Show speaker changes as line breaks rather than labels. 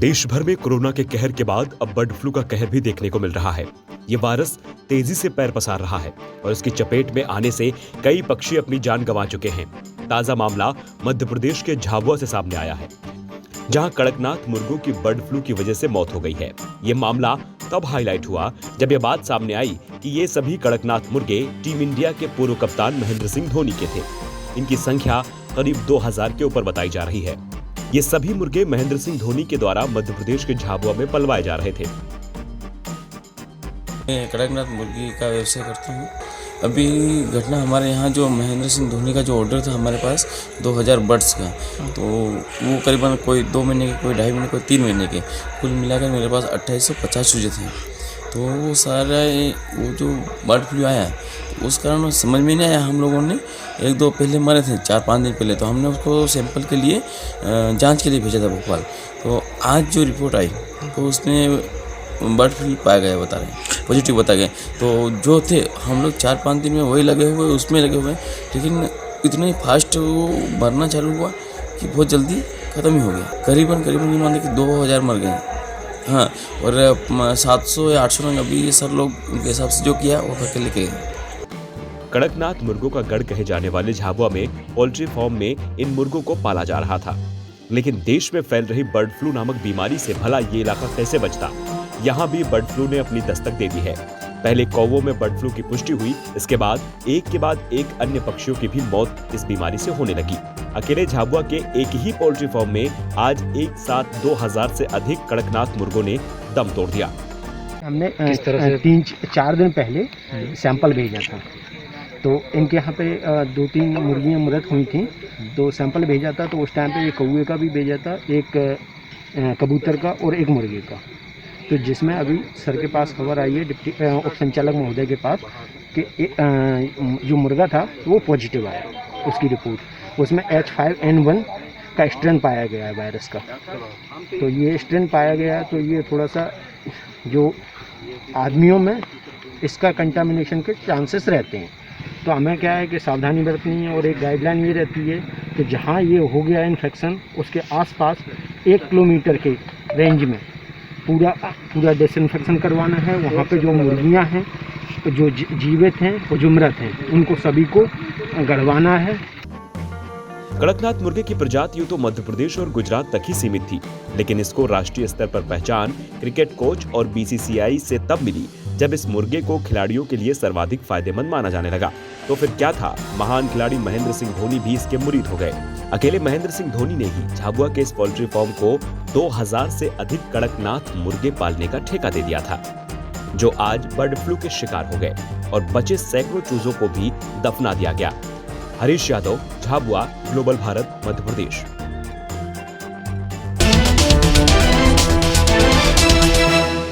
देश भर में कोरोना के कहर के बाद अब बर्ड फ्लू का कहर भी देखने को मिल रहा है। ये वायरस तेजी से पैर पसार रहा है और इसकी चपेट में आने से कई पक्षी अपनी जान गंवा चुके हैं। ताजा मामला मध्य प्रदेश के झाबुआ से सामने आया है, जहां कड़कनाथ मुर्गों की बर्ड फ्लू की वजह से मौत हो गई है। ये मामला तब हाईलाइट हुआ जब यह बात सामने आई कि ये सभी कड़कनाथ मुर्गे टीम इंडिया के पूर्व कप्तान महेंद्र सिंह धोनी के थे। इनकी संख्या करीब 2000 के ऊपर बताई जा रही है। ये सभी मुर्गे महेंद्र सिंह धोनी के द्वारा मध्य प्रदेश के झाबुआ में पलवाए जा रहे थे।
मैं कड़कनाथ मुर्गी का व्यवसाय करता हूँ। अभी घटना हमारे यहाँ जो महेंद्र सिंह धोनी का जो ऑर्डर था हमारे पास 2000 बर्ड्स का, तो वो करीबन कोई 2 महीने के, कोई 2.5 महीने, कोई 3 महीने के, कुल मिलाकर मेरे पास 2850 चूजे थे। तो वो सारा वो जो बर्ड फ्लू आया उस कारण समझ में नहीं आया। हम लोगों ने 1-2 पहले मरे थे, 4-5 दिन पहले, तो हमने उसको सैंपल के लिए जांच के लिए भेजा था भोपाल। तो आज जो रिपोर्ट आई तो उसमें बर्ड फ्लू पाया गया, बता रहे हैं पॉजिटिव बता गए। तो जो थे हम लोग 4-5 दिन में वही लगे हुए, उसमें लगे हुए, लेकिन इतना ही फास्ट वो मरना चालू हुआ कि बहुत जल्दी ख़त्म ही हो गया। करीबन मान कि 2000 मर गए। हाँ, और 700 या 800 रन अभी ये सर लोग उनके हिसाब से जो किया वो करके लेके गए।
कड़कनाथ मुर्गों का गढ़ कहे जाने वाले झाबुआ में पोल्ट्री फार्म में इन मुर्गों को पाला जा रहा था, लेकिन देश में फैल रही बर्ड फ्लू नामक बीमारी से भला ये इलाका कैसे बचता। यहाँ भी बर्ड फ्लू ने अपनी दस्तक दे दी है। पहले कौवों में बर्ड फ्लू की पुष्टि हुई, इसके बाद एक अन्य पक्षियों की भी मौत इस बीमारी से होने लगी। अकेले झाबुआ के एक ही पोल्ट्री फार्म में आज एक साथ 2000 से अधिक कड़कनाथ मुर्गों ने दम तोड़ दिया।
हमने 3-4 दिन पहले सैंपल भेजा था, तो इनके यहाँ पे 2-3 मुर्गियाँ मृत हुई थी, तो सैंपल भेजा था। तो उस टाइम पे एक कौवे का भी भेजा था, एक कबूतर का और एक मुर्गे का। तो जिसमें अभी सर के पास खबर आई है, डिप्टी उप संचालक महोदय के पास, कि जो मुर्गा था वो पॉजिटिव आया, उसकी रिपोर्ट, उसमें H5N1 का स्ट्रेन पाया गया है वायरस का। तो ये स्ट्रेन पाया गया, तो ये थोड़ा सा जो आदमियों में इसका कंटामिनेशन के चांसेस रहते हैं। तो हमें क्या है कि सावधानी बरतनी है, और एक गाइडलाइन ये रहती है कि जहाँ ये हो गया इन्फेक्शन, उसके आसपास 1 किलोमीटर के रेंज में पूरा डिसइंफेक्शन करवाना है। वहाँ पे जो मुर्गियाँ हैं, जो जीवित हैं और जो मृत हैं, उनको सभी को गड़वाना है।
कड़कनाथ मुर्गे की प्रजातियों तो मध्य प्रदेश और गुजरात तक ही सीमित थी, लेकिन इसको राष्ट्रीय स्तर पर पहचान क्रिकेट कोच और BCCI से तब मिली जब इस मुर्गे को खिलाड़ियों के लिए सर्वाधिक फायदेमंद माना जाने लगा। तो फिर क्या था, महान खिलाड़ी महेंद्र सिंह धोनी भी इसके मुरीद हो गए। अकेले महेंद्र सिंह धोनी ने ही झाबुआ के इस पोल्ट्री फार्म को 2000 से अधिक कड़कनाथ मुर्गे पालने का ठेका दे दिया था, जो आज बर्ड फ्लू के शिकार हो गए और बचे सैकड़ों चूजों को भी दफना दिया गया। हरीश यादव, झाबुआ, ग्लोबल भारत, मध्य प्रदेश।